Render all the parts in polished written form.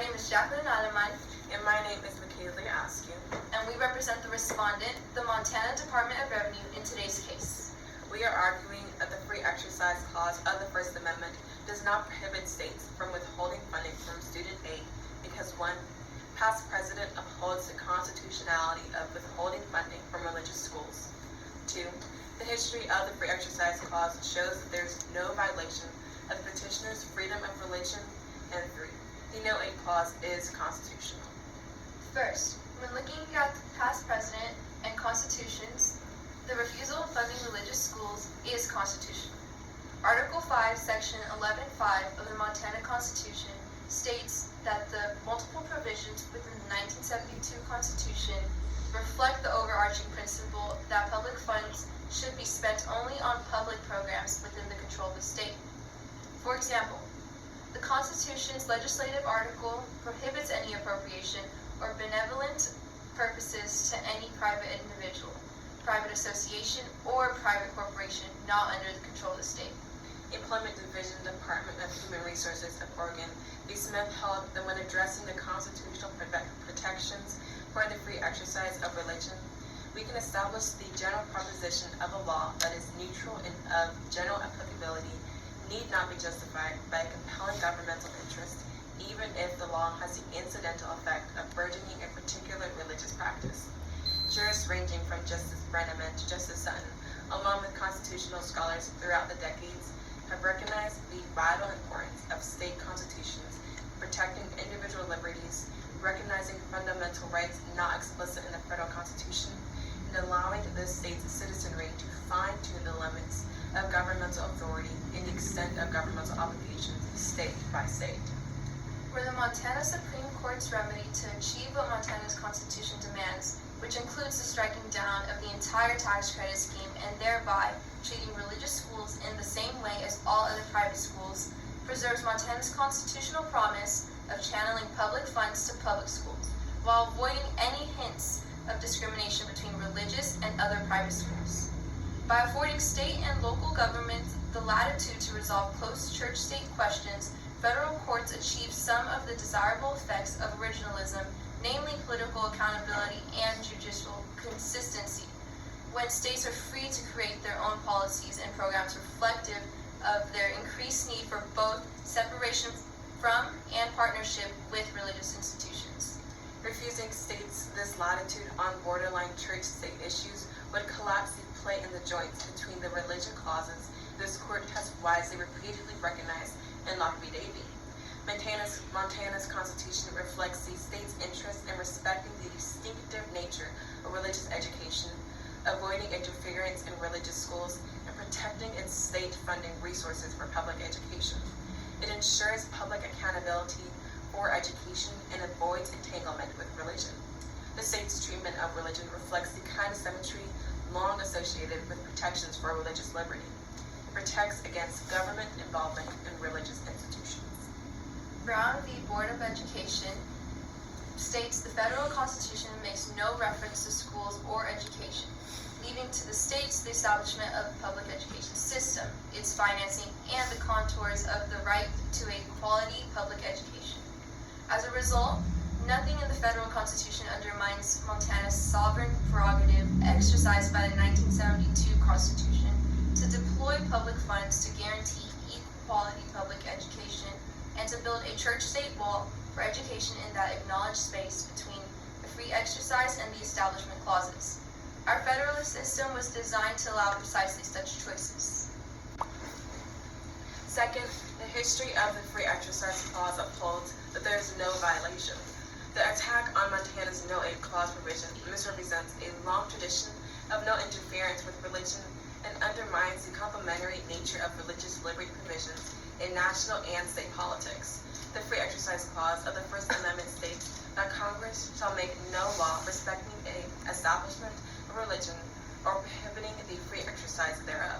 name is Aleman, And my name is Askew. and we represent the respondent, the Montana Department of Revenue, in today's case. We are arguing that the Free Exercise Clause of the First Amendment does not prohibit states from withholding funding from student aid because 1. Past precedent upholds the constitutionality of withholding funding from religious schools. 2. The history of the Free Exercise Clause shows that there is no violation of the petitioner's freedom of religion. And 3. The No Aid Clause is constitutional. First, when looking at the past precedent and constitutions, the refusal of funding religious schools is constitutional. Article 5, Section 11.5 of the Montana Constitution states that the multiple provisions within the 1972 Constitution reflect the overarching principle that public funds should be spent only on public programs within the control of the state. For example, the Constitution's legislative article prohibits any appropriation or benevolent purposes to any private individual, private association, or private corporation not under the control of the state. Employment Division, Department of Human Resources of Oregon, B. Smith held that when addressing the constitutional protections for the free exercise of religion, we can establish the general proposition of a law that is neutral and of general applicability need not be justified by a compelling governmental interest, even if the law has the incidental effect of burdening a particular religious practice. Jurists ranging from Justice Brenneman to Justice Sutton, along with constitutional scholars throughout the decades, have recognized the vital importance of state constitutions, protecting individual liberties, recognizing fundamental rights not explicit in the federal constitution, and allowing the state's citizenry to fine-tune the limits of governmental authority and the extent of governmental obligations state by state. Were the Montana Supreme Court's remedy to achieve what Montana's Constitution demands, which includes the striking down of the entire tax credit scheme and thereby treating religious schools in the same way as all other private schools, preserves Montana's constitutional promise of channeling public funds to public schools, while avoiding any hints of discrimination between religious and other private schools. By affording state and local governments the latitude to resolve close church-state questions, federal courts achieve some of the desirable effects of originalism, namely political accountability and judicial consistency, when states are free to create their own policies and programs reflective of their increased need for both separation from and partnership with religious institutions. Refusing states this latitude on borderline church-state issues would collapse the play in the joints between the religion clauses this court has wisely repeatedly recognized in Locke v. Davie. Montana's Constitution reflects the state's interest in respecting the distinctive nature of religious education, avoiding interference in religious schools, and protecting its state funding resources for public education. It ensures public accountability for education and avoids entanglement with religion. The state's treatment of religion reflects the kind of symmetry long associated with protections for religious liberty. It protects against government involvement in religious institutions. Brown v. Board of Education states the federal constitution makes no reference to schools or education, leaving to the states the establishment of the public education system, its financing, and the contours of the right to a quality public education. As a result, nothing in the federal constitution undermines Montana's sovereign prerogative exercised by the 1972 Constitution to deploy public funds to guarantee equal quality public education and to build a church-state wall for education in that acknowledged space between the free exercise and the establishment clauses. Our federalist system was designed to allow precisely such choices. Second, the history of the Free Exercise Clause upholds that there is no violation. The attack on Montana's No Aid Clause provision misrepresents a long tradition of no interference with religion and undermines the complementary nature of religious liberty provisions in national and state politics. The Free Exercise Clause of the First Amendment states that Congress shall make no law respecting an establishment of religion or prohibiting the free exercise thereof.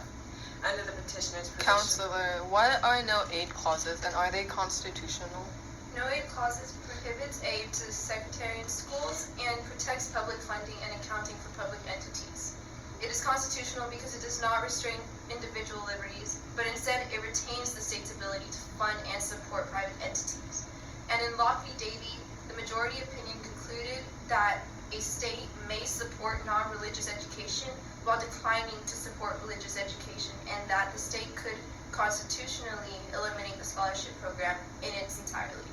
Under the petitioner's position. Counselor, what are no aid clauses and are they constitutional? No aid clauses prohibits aid to sectarian schools and protects public funding and accounting for public entities. It is constitutional because it does not restrain individual liberties, but instead it retains the state's ability to fund and support private entities. And in Locke v. Davie, the majority opinion concluded that a state may support non-religious education while declining to support religious education, and that the state could constitutionally eliminate the scholarship program in its entirety.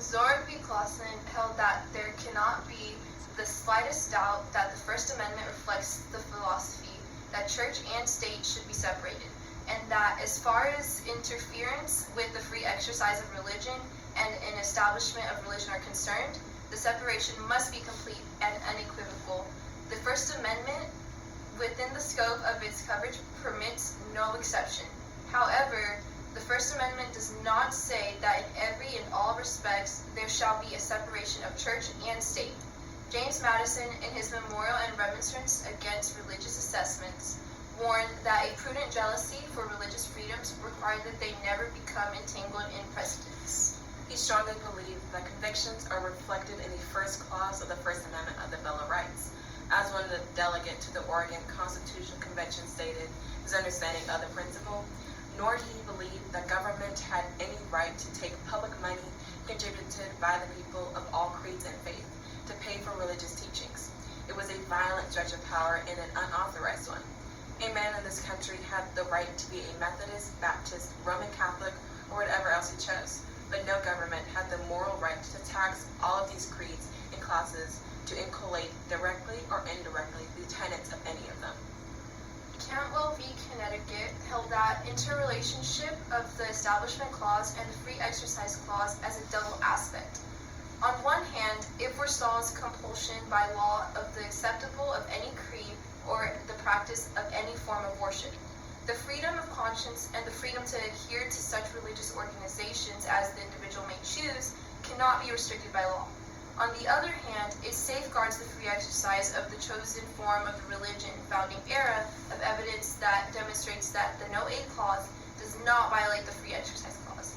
Zorg v. Clausen held that there cannot be the slightest doubt that the First Amendment reflects the philosophy that church and state should be separated, and that as far as interference with the free exercise of religion and an establishment of religion are concerned, the separation must be complete and unequivocal. The First Amendment, within the scope of its coverage, permits no exception. However, the First Amendment does not say that in every and all respects there shall be a separation of church and state. James Madison, in his Memorial and Remonstrance Against Religious Assessments, warned that a prudent jealousy for religious freedoms required that they never become entangled in precedents. He strongly believed that convictions are reflected in the first clause of the First Amendment of the Bill of Rights. As one of the delegates to the Oregon Constitutional Convention stated his understanding of the principle, nor did he believe that government had any right to take public money contributed by the people of all creeds and faith to pay for religious teachings. It was a violent stretch of power and an unauthorized one. A man in this country had the right to be a Methodist, Baptist, Roman Catholic, or whatever else he chose, but no government had the moral right to tax all of these creeds and classes to inculcate directly or indirectly the tenets of any of them. Cantwell v. Connecticut held that interrelationship of the Establishment Clause and the Free Exercise Clause as a double aspect. On one hand, it forestalls compulsion by law of the acceptable of any creed or the practice of any form of worship. The freedom of conscience and the freedom to adhere to such religious organizations as the individual may choose cannot be restricted by law. On the other hand, it safeguards the free exercise of the chosen form of the religion founding era of evidence that demonstrates that the No Aid Clause does not violate the Free Exercise Clause.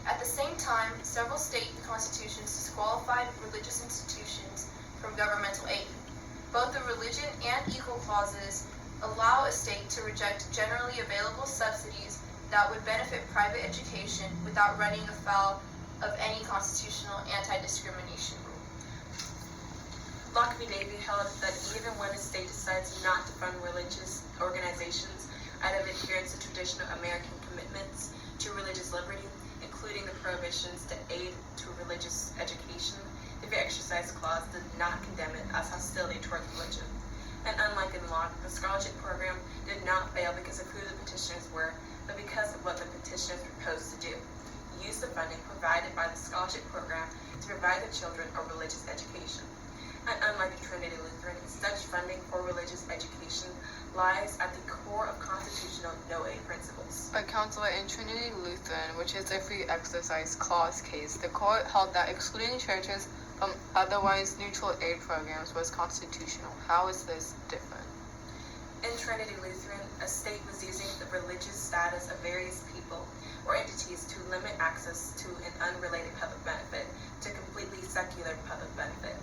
At the same time, several state constitutions disqualified religious institutions from governmental aid. Both the religion and equal clauses allow a state to reject generally available subsidies that would benefit private education without running afoul of any constitutional anti-discrimination rule. Locke v. Davie held that even when a state decides not to fund religious organizations out of adherence to traditional American commitments to religious liberty, including the prohibitions to aid to religious education, the Free Exercise Clause did not condemn it as hostility towards religion. And unlike in Locke, the scholarship program did not fail because of who the petitioners were, but because of what the petitioners proposed to do: use the funding provided by the scholarship program to provide the children a religious education. And unlike in Trinity Lutheran, such funding for religious education lies at the core of constitutional no-aid principles. But Counselor, in Trinity Lutheran, which is a Free Exercise Clause case, the court held that excluding churches from otherwise neutral aid programs was constitutional. How is this different? In Trinity Lutheran, a state was using the religious status of various people or entities to limit access to an unrelated public benefit to completely secular public benefit.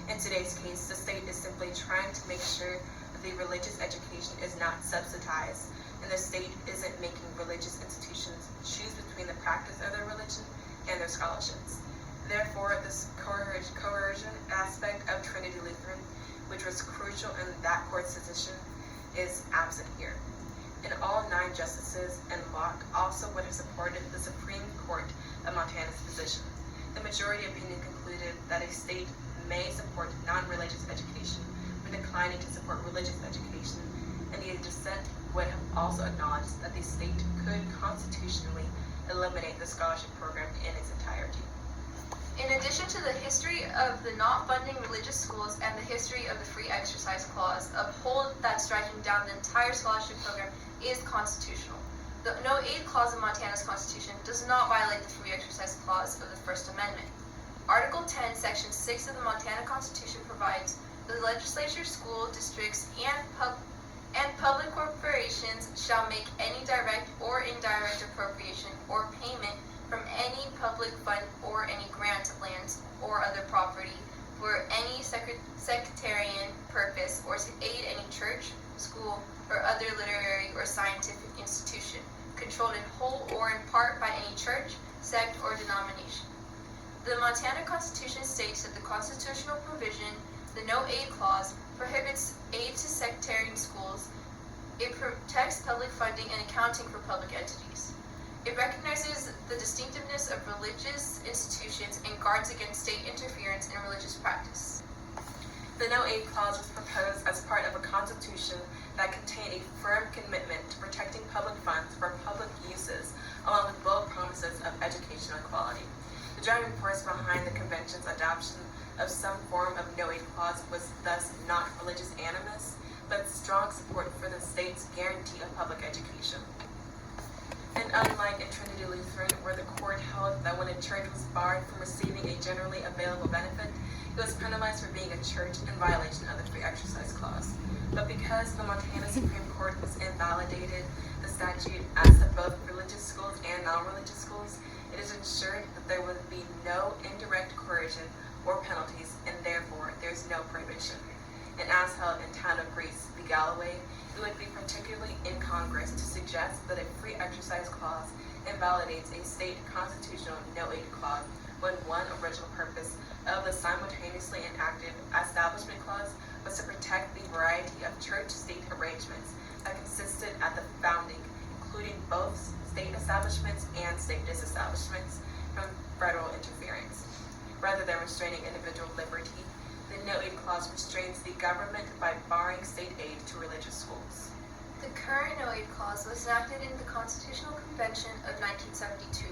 In today's case, the state is simply trying to make sure that the religious education is not subsidized, and the state isn't making religious institutions choose between the practice of their religion and their scholarships. Therefore, this coercion aspect of Trinity Lutheran, which was crucial in that court's decision, is absent here. And all 9 justices and Locke also would have supported the Supreme Court of Montana's position. The majority opinion concluded that a state may support non-religious education, but declining to support religious education, and the dissent would have also acknowledged that the state could constitutionally eliminate the scholarship program in its entirety. In addition to the history of the not funding religious schools and the history of the Free Exercise Clause, uphold that striking down the entire scholarship program is constitutional. The No Aid Clause of Montana's Constitution does not violate the Free Exercise Clause of the First Amendment. Article 10, Section 6 of the Montana Constitution provides the legislature, school districts, and public corporations shall make any direct or indirect appropriation or payment from any public fund or any grant of lands or other property for any sectarian purpose or to aid any church, school, or other literary or scientific institution controlled in whole or in part by any church, sect, or denomination. The Montana Constitution states that the constitutional provision, the No Aid Clause, prohibits aid to sectarian schools. It protects public funding and accounting for public entities. It recognizes the distinctiveness of religious institutions and guards against state interference in religious practice. The No Aid Clause was proposed as part of a constitution that contained a firm commitment to protecting public funds for public uses, along with bold promises of educational equality. The driving force behind the convention's adoption of some form of No Aid Clause was thus not religious animus, but strong support for the state's guarantee of public education. And unlike in Trinity Lutheran, where the court held that when a church was barred from receiving a generally available benefit, it was penalized for being a church in violation of the Free Exercise Clause. But because the Montana Supreme Court has invalidated the statute as to both religious schools and non-religious schools, it is ensured that there would be no indirect coercion or penalties, and therefore there is no prohibition. And as held in Town of Greece v. Galloway, it would be particularly incongruous to suggest that a Free Exercise Clause invalidates a state constitutional no-aid clause when one original purpose of the simultaneously enacted Establishment Clause was to protect the variety of church-state arrangements that consisted at the founding, including both state establishments and state disestablishments, from federal interference. Rather than restraining individual liberty, the No-Aid Clause restrains the government by barring state aid to religious schools. The current No Aid Clause was enacted in the Constitutional Convention of 1972.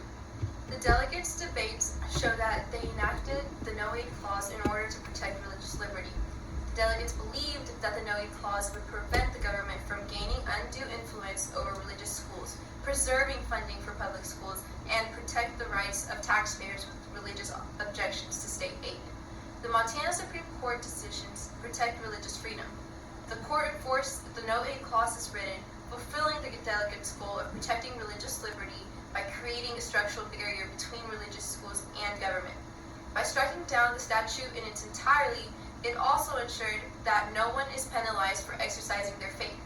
The delegates' debates show that they enacted the No Aid Clause in order to protect religious liberty. The delegates believed that the No Aid Clause would prevent the government from gaining undue influence over religious schools, preserving funding for public schools, and protect the rights of taxpayers with religious objections to state aid. The Montana Supreme Court decisions protect religious freedom. The court enforced the No Aid Clause as written, fulfilling the delegates' goal of protecting religious liberty by creating a structural barrier between religious schools and government. By striking down the statute in its entirety, it also ensured that no one is penalized for exercising their faith.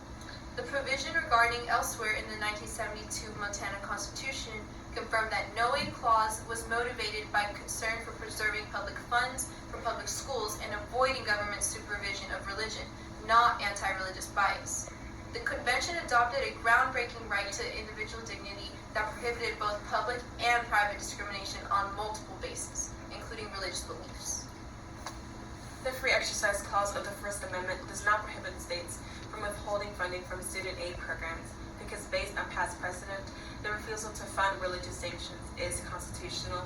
The provision regarding elsewhere in the 1972 Montana Constitution confirmed that No Aid Clause was motivated by concern for preserving public funds for public schools and avoiding government supervision of religion, not anti-religious bias. The convention adopted a groundbreaking right to individual dignity that prohibited both public and private discrimination on multiple bases, including religious beliefs. The Free Exercise Clause of the First Amendment does not prohibit states from withholding funding from student aid programs because, based on past precedent, the refusal to fund religious sanctions is constitutional,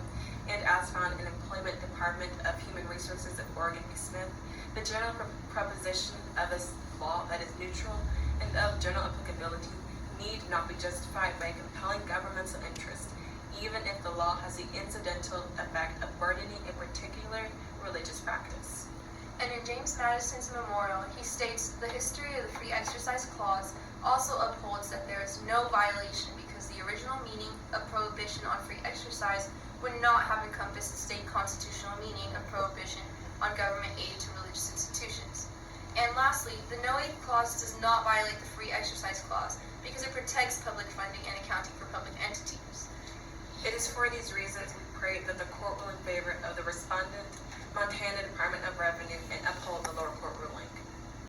and as found in Employment Department of Human Resources of Oregon v. Smith, the general proposition of this law that is neutral and of general applicability need not be justified by a compelling governmental interest, even if the law has the incidental effect of burdening a particular religious practice. And in James Madison's memorial, he states the history of the Free Exercise Clause also upholds that there is no violation because the original meaning of prohibition on free exercise would not have encompassed the state constitutional meaning of prohibition on government aid to religious institutions. And lastly, the No Aid Clause does not violate the Free Exercise Clause because it protects public funding and accounting for public entities. It is for these reasons we pray that the court will in favor of the respondent, Montana Department of Revenue, and uphold the lower court ruling.